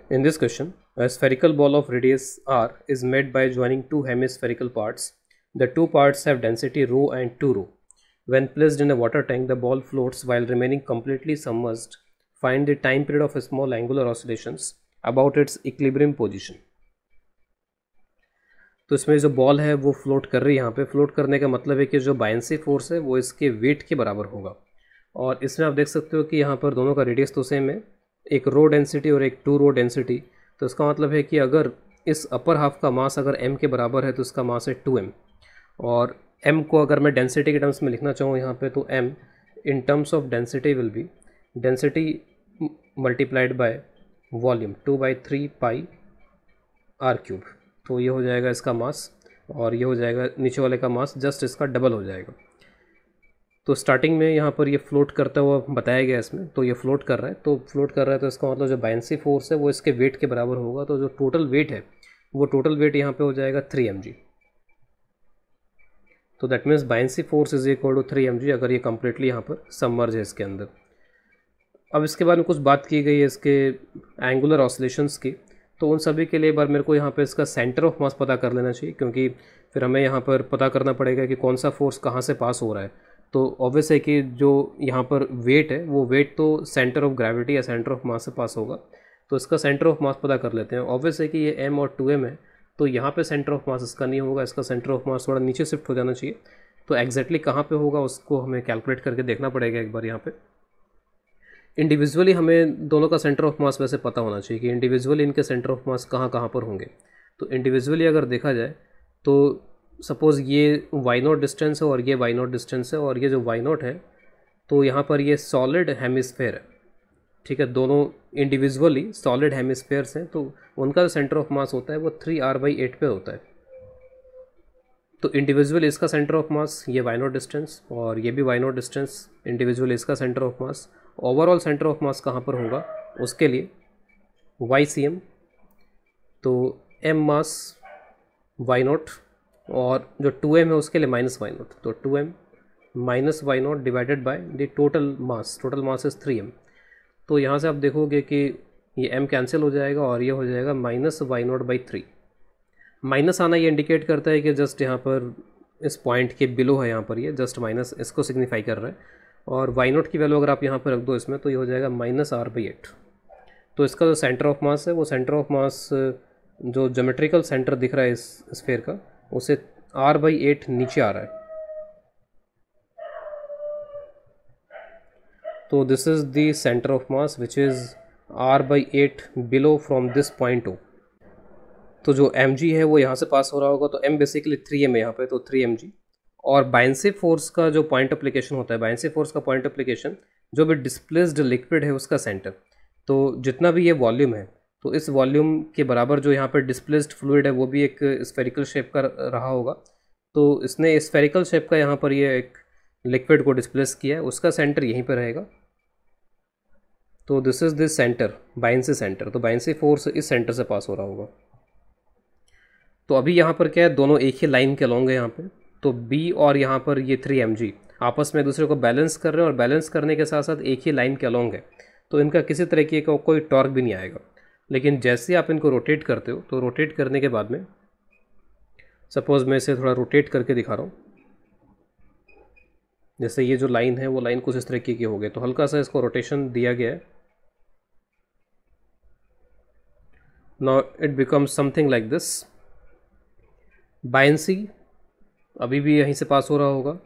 In this question, a spherical ball of radius r is made by joining two hemispherical parts. The two parts have density rho and 2 rho. When placed in a water tank, the ball floats while remaining completely submerged. Find the time period of small angular oscillations about its equilibrium position. तो इसमें जो ball है वो float कर रही है। यहाँ पे फ्लोट करने का मतलब है कि जो बायंसी फोर्स है वो इसके वेट के बराबर होगा। और इसमें आप देख सकते हो कि यहाँ पर दोनों का रेडियस तो सेम है, एक रो डेंसिटी और एक 2 रो डेंसिटी। तो इसका मतलब है कि अगर इस अपर हाफ का मास अगर m के बराबर है तो इसका मास है 2m। और m को अगर मैं डेंसिटी के टर्म्स में लिखना चाहूँ यहाँ पे, तो m in terms of density will be density multiplied by volume 2/3 pi r cube. तो ये हो जाएगा इसका मास और ये हो जाएगा नीचे वाले का मास, जस्ट इसका डबल हो जाएगा। तो स्टार्टिंग में यहाँ पर ये फ्लोट करता हुआ बताया गया इसमें, तो ये फ्लोट कर रहा है। तो इसका मतलब जो बायंसी फोर्स है वो इसके वेट के बराबर होगा। तो जो टोटल वेट है वो टोटल वेट यहाँ पे हो जाएगा 3 mg। तो that means buoyancy force is equal to 3 mg अगर ये कम्प्लीटली यहाँ पर सबमर्ज है इसके अंदर। अब इसके बाद में कुछ बात की गई है इसके एंगुलर ऑसिलेशंस की। तो उन सभी के लिए एक बार मेरे को यहाँ पे इसका सेंटर ऑफ मास पता कर लेना चाहिए, क्योंकि फिर हमें यहाँ पर पता करना पड़ेगा कि कौन सा फोर्स कहाँ से पास हो रहा है। तो ऑब्वियस है कि जो यहाँ पर वेट है वो वेट तो सेंटर ऑफ ग्रेविटी या सेंटर ऑफ मास से पास होगा। तो इसका सेंटर ऑफ मास पता कर लेते हैं। ऑब्वियस है कि ये m और 2m है, तो यहाँ पे सेंटर ऑफ मास इसका नहीं होगा, इसका सेंटर ऑफ मास थोड़ा नीचे शिफ्ट हो जाना चाहिए। तो एग्जैक्टली कहाँ पे होगा उसको हमें कैलकुलेट करके देखना पड़ेगा एक बार। यहाँ पे इंडिविजुअली हमें दोनों का सेंटर ऑफ मास वैसे पता होना चाहिए कि इंडिविजुअली इनके सेंटर ऑफ मास कहाँ कहाँ पर होंगे। तो इंडिविजुअली अगर देखा जाए तो सपोज़ ये y0 डिस्टेंस है और ये y0 डिस्टेंस है, और ये जो y0 है तो यहाँ पर ये सॉलिड हेमिस्फेयर है, ठीक है। दोनों इंडिविजुअली सॉलिड हेमिस्फेयर्स हैं, तो उनका जो सेंटर ऑफ मास होता है वो 3r/8 पे होता है। तो इंडिविजुअली इसका सेंटर ऑफ मास ये y0 डिस्टेंस और ये भी y0 डिस्टेंस, इंडिविजुअली इसका centre of mass. Overall centre of मास कहाँ पर होगा उसके लिए ycm, तो m मास y0 और जो 2m है उसके लिए -y0, तो 2m minus y0 divided by the total mass is 3m। तो यहाँ से आप देखोगे कि ये m कैंसिल हो जाएगा और ये हो जाएगा -y0/3। माइनस आना ये इंडिकेट करता है कि जस्ट यहाँ पर इस पॉइंट के बिलो है, यहाँ पर ये जस्ट माइनस इसको सिग्निफाई कर रहा है। और y0 की वैल्यू अगर आप यहाँ पर रख दो इसमें, तो ये हो जाएगा -r/8। तो इसका जो सेंटर ऑफ मास है वो सेंटर ऑफ मास जो ज्योमेट्रिकल सेंटर दिख रहा है इस स्फीयर का, उसे r/8 नीचे आ रहा है। तो this is the centre of mass which is r/8 below from this point O। तो जो mg है वो यहाँ से पास हो रहा होगा, तो m बेसिकली 3m है यहाँ पे, तो 3 mg। और बायंसी फोर्स का जो पॉइंट एप्लीकेशन होता है, बायंसी फोर्स का पॉइंट एप्लीकेशन जो भी डिस्प्लेस्ड लिक्विड है उसका सेंटर। तो जितना भी ये वॉल्यूम है, तो इस वॉल्यूम के बराबर जो यहाँ पर डिस्प्लेस्ड फ्लूइड है वो भी एक स्फेरिकल शेप का रहा होगा। तो इसने स्फेरिकल शेप का यहाँ पर ये एक लिक्विड को डिस्प्लेस किया है, उसका सेंटर यहीं पर रहेगा। तो this is this centre, buoyancy centre. तो बायंसी फोर्स इस सेंटर से पास हो रहा होगा। तो अभी यहाँ पर क्या है, दोनों एक ही लाइन के अलॉन्ग है यहाँ पे। तो B और यहाँ पर ये 3 mg आपस में एक दूसरे को बैलेंस कर रहे हैं, और बैलेंस करने के साथ साथ एक ही लाइन के अलॉन्ग है, तो इनका किसी तरीके का कोई टॉर्क भी नहीं आएगा। लेकिन जैसे आप इनको रोटेट करते हो, तो रोटेट करने के बाद में सपोज़ मैं इसे थोड़ा रोटेट करके दिखा रहा हूँ। जैसे ये जो लाइन है वो लाइन कुछ इस तरीके की हो गई, तो हल्का सा इसको रोटेशन दिया गया है। Now it becomes something like this. Buoyancy अभी भी यहीं से पास हो रहा होगा।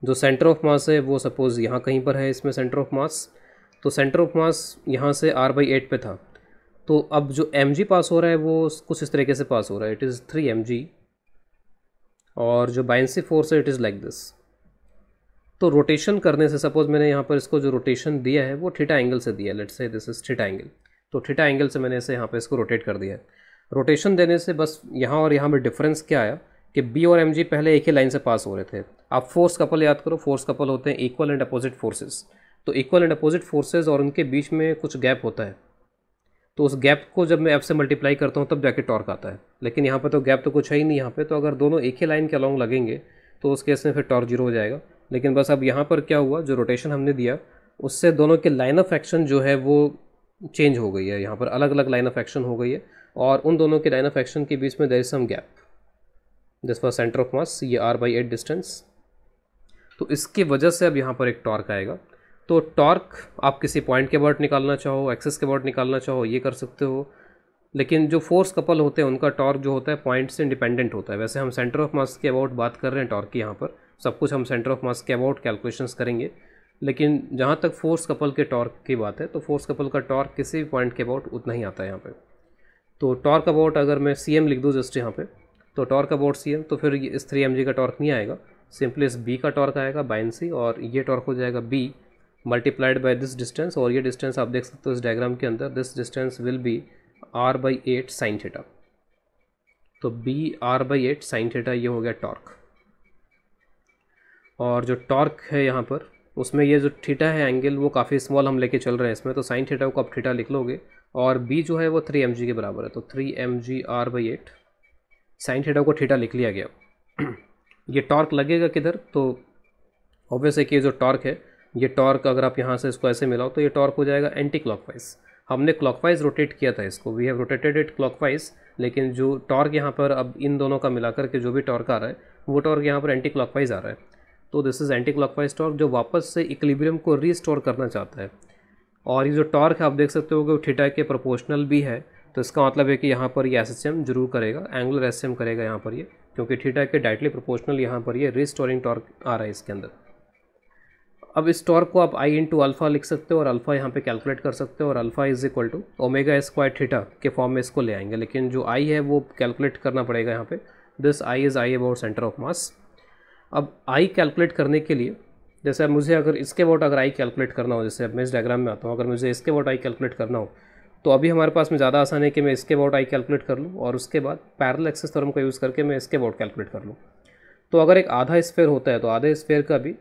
जो सेंटर ऑफ मास है वो सपोज़ यहाँ कहीं पर है, इसमें सेंटर ऑफ मास। तो सेंटर ऑफ मास यहाँ से r/8 पे था। तो अब जो mg पास हो रहा है वो कुछ इस तरीके से पास हो रहा है, इट इज़ 3 mg। और जो बायंसी फोर्स है इट इज़ लाइक दिस। तो रोटेशन करने से, सपोज़ मैंने यहाँ पर इसको जो रोटेशन दिया है वो थीटा एंगल से दिया है, let's say this is theta angle. तो थीटा एंगल से मैंने इसे यहाँ पर इसको रोटेट कर दिया है। रोटेशन देने से बस यहाँ और यहाँ में डिफरेंस क्या आया कि B और mg पहले एक ही लाइन से पास हो रहे थे। आप फोर्स कपल याद करो, फोर्स कपल होते हैं इक्वल एंड अपोजिट फोर्सेस। तो इक्वल एंड अपोजिट फोर्सेस और उनके बीच में कुछ गैप होता है, तो उस गैप को जब मैं F से मल्टीप्लाई करता हूँ तब जाके टॉर्क आता है। लेकिन यहाँ पे तो गैप तो कुछ है ही नहीं यहाँ पे, तो अगर दोनों एक ही लाइन के अलॉन्ग लगेंगे तो उस केस में फिर टॉर्क 0 हो जाएगा। लेकिन बस अब यहाँ पर क्या हुआ, जो रोटेशन हमने दिया उससे दोनों के लाइन ऑफ एक्शन जो है वो चेंज हो गई है, यहाँ पर अलग अलग लाइन ऑफ एक्शन हो गई है, और उन दोनों के लाइन ऑफ एक्शन के बीच में there is some gap. This was centre of mass, ये r/8 डिस्टेंस। तो इसकी वजह से अब यहाँ पर एक टॉर्क आएगा। तो टॉर्क आप किसी पॉइंट के अबाउट निकालना चाहो, एक्सिस के अबाउट निकालना चाहो, ये कर सकते हो, लेकिन जो फोर्स कपल होते हैं उनका टॉर्क जो होता है पॉइंट से इंडिपेंडेंट होता है। वैसे हम सेंटर ऑफ मास के अबाउट बात कर रहे हैं टॉर्क की, यहाँ पर सब कुछ हम सेंटर ऑफ मास के अबाउट कैलकुलेशंस करेंगे, लेकिन जहाँ तक फोर्स कपल के टॉर्क की बात है तो फोर्स कपल का टॉर्क किसी भी पॉइंट के अबाउट उतना ही आता है यहाँ पे। तो टॉर्क अबाउट अगर मैं cm लिख दूँ जस्ट यहाँ पे, तो टॉर्क अबाउट cm, तो फिर इस 3mg का टॉर्क नहीं आएगा, सिंपली इस b का टॉर्क आएगा बाइन c, और ये टॉर्क हो जाएगा b multiplied by this distance, और ये डिस्टेंस आप देख सकते हो इस डायग्राम के अंदर, this distance will be r/8 sine theta. तो b r/8 साइन थीटा, ये हो गया टॉर्क। और जो टॉर्क है यहाँ पर उसमें ये जो थीटा है एंगल वो काफ़ी स्मॉल हम लेके चल रहे हैं इसमें, तो साइन थीटा को आप थीटा लिख लोगे, और b जो है वो 3mg के बराबर है, तो 3mg r/8 साइन थीटा को थीटा लिख लिया गया। ये टॉर्क लगेगा किधर, तो ऑब्वियस है कि ये जो टॉर्क है, ये टॉर्क अगर आप यहाँ से इसको ऐसे मिलाओ तो ये टॉर्क हो जाएगा एंटी क्लॉकवाइज। हमने क्लॉकवाइज रोटेट किया था इसको, we have rotated it clockwise, लेकिन जो टॉर्क यहाँ पर अब इन दोनों का मिलाकर के जो भी टॉर्क आ रहा है वो टॉर्क यहाँ पर एंटी क्लॉकवाइज आ रहा है। तो this is anti clockwise torque जो वापस से इक्विलिब्रियम को रीस्टोर करना चाहता है। और ये जो टॉर्क है आप देख सकते हो कि वो थीटा के प्रोपोर्शनल भी है, तो इसका मतलब है कि यहाँ पर ये SHM जरूर करेगा, एंगुलर SHM करेगा यहाँ पर ये, क्योंकि थीटा के डायरेक्टली प्रोपोर्शनल यहाँ पर ये रीस्टोरिंग टॉर्क आ रहा है इसके अंदर। अब इस टॉर्क को आप I इंटू अल्फ़ा लिख सकते हो, और अल्फ़ा यहाँ पे कैलकुलेट कर सकते हो, और alpha is equal to omega square theta के फॉर्म में इसको ले आएंगे, लेकिन जो I है वो कैलकुलेट करना पड़ेगा यहाँ पे। This I is I about centre of मास। अब I कैलकुलेट करने के लिए, जैसे अब मुझे अगर इसके अबाउट अगर I कैलकुलेट करना हो, जैसे अब मैं इस डायग्राम में आता हूँ, अगर मुझे इसके अबाउट I कैलकुलेट करना हो तो अभी हमारे पास में ज़्यादा आसान है कि मैं इसके अबाउट I कैलकुलेट कर लूँ, और उसके बाद पैरेलल एक्सिस थ्योरम का यूज़ करके मैं इसके अबाउट कैलकुलेट कर लूँ। तो अगर एक आधा स्फीयर होता है तो आधे स्फीयर का भी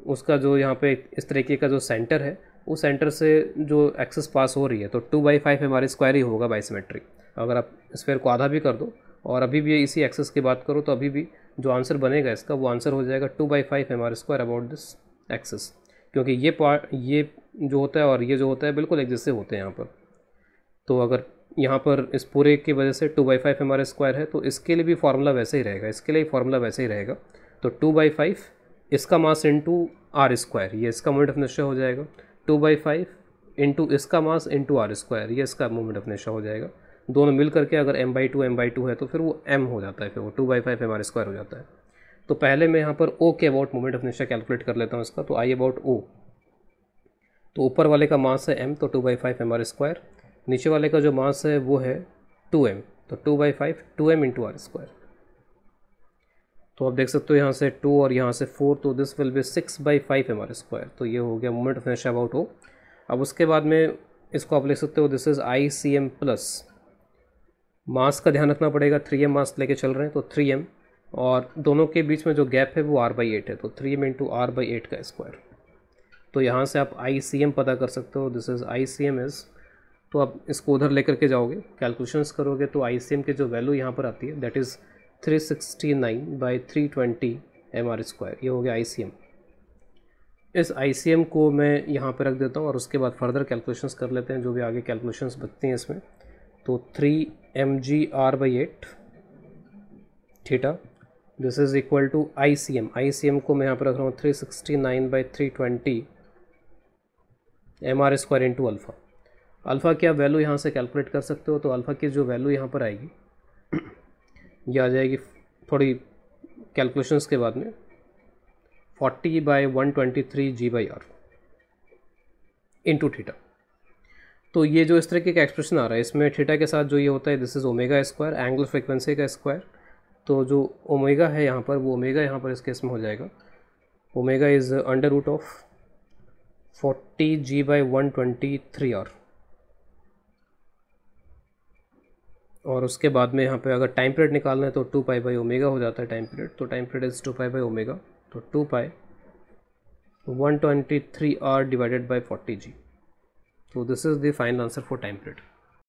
उसका जो यहाँ पे इस तरीके का जो सेंटर है, उस सेंटर से जो एक्सिस पास हो रही है, तो 2/5 mr² ही होगा बाइसिमेट्रिक। अगर आप स्फीयर को आधा भी कर दो और अभी भी इसी एक्सिस की बात करो, तो अभी भी जो आंसर बनेगा इसका वो आंसर हो जाएगा 2/5 mr² अबाउट दिस एक्सिस, क्योंकि ये पार्ट, ये जो होता है और ये जो होता है बिल्कुल एक जैसे होते हैं यहाँ पर। तो अगर यहाँ पर इस पूरे की वजह से 2/5 mr² है, तो इसके लिए भी फार्मूला वैसे ही रहेगा, इसके लिए फार्मूला वैसे ही रहेगा। तो 2/5 इसका मास इंटू r², ये इसका मोमेंट ऑफ इनर्शिया हो जाएगा, 2/5 इंटू इसका मास इंटू r², ये इसका मोमेंट ऑफ इनर्शिया हो जाएगा। दोनों मिल करके अगर m/2 है तो फिर वो m हो जाता है, फिर वो 2/5 mr² हो जाता है। तो पहले मैं यहाँ पर O के about moment of inertia calculate कर लेता हूँ इसका, तो I अबाउट O, तो ऊपर वाले का मास है m, तो 2/5 mr², नीचे वाले का जो मास है वो है 2m, तो 2/5 2m इंटू r²। तो आप देख सकते हो यहाँ से 2 और यहाँ से 4, तो दिस विल बी 6/5 mr²। तो ये हो गया moment of inertia about O। अब उसके बाद में इसको आप लिख सकते हो दिस इज़ ICM प्लस, मास का ध्यान रखना पड़ेगा, 3m मास लेके चल रहे हैं, तो 3m, और दोनों के बीच में जो गैप है वो r/8 है, तो 3m इंटू r/8 का स्क्वायर। तो यहाँ से आप ICM पता कर सकते हो, दिस इज़ ICM इज़, तो आप इसको उधर लेकर के जाओगे, कैलकुलेशंस करोगे, तो ICM की जो वैल्यू यहाँ पर आती है दैट इज़ 369/320 mr², ये हो गया ICM। इस ICM को मैं यहाँ पर रख देता हूँ, और उसके बाद फर्दर कैलकुलेशंस कर लेते हैं, जो भी आगे कैलकुलेशंस बचती हैं इसमें। तो 3mg r/8 theta, this is equal to ICM। ICM को मैं यहाँ पर रख रहा हूँ 369/320 mr² इंटू अल्फ़ा। अल्फ़ा की आप वैल्यू यहाँ से कैलकुलेट कर सकते हो, तो अल्फ़ा की जो वैल्यू यहाँ पर आएगी ये आ जाएगी थोड़ी कैलकुलेशंस के बाद में 40/123 g/r इंटू थीटा। तो ये जो इस तरीके का एक्सप्रेशन आ रहा है, इसमें थीटा के साथ जो ये होता है this is omega square, angular frequency का स्क्वायर। तो जो ओमेगा है यहाँ पर, वो ओमेगा यहाँ पर इस केस में हो जाएगा, ओमेगा इज़ √ऑफ 40 g/123r। और उसके बाद में यहाँ पे अगर टाइम पीरियड निकालना है तो 2π/ω हो जाता है टाइम पीरियड, तो टाइम पीरियड इज़ 2π/ω, तो 2π 123r डिवाइडेड बाय 40g। तो this is the final answer for time period.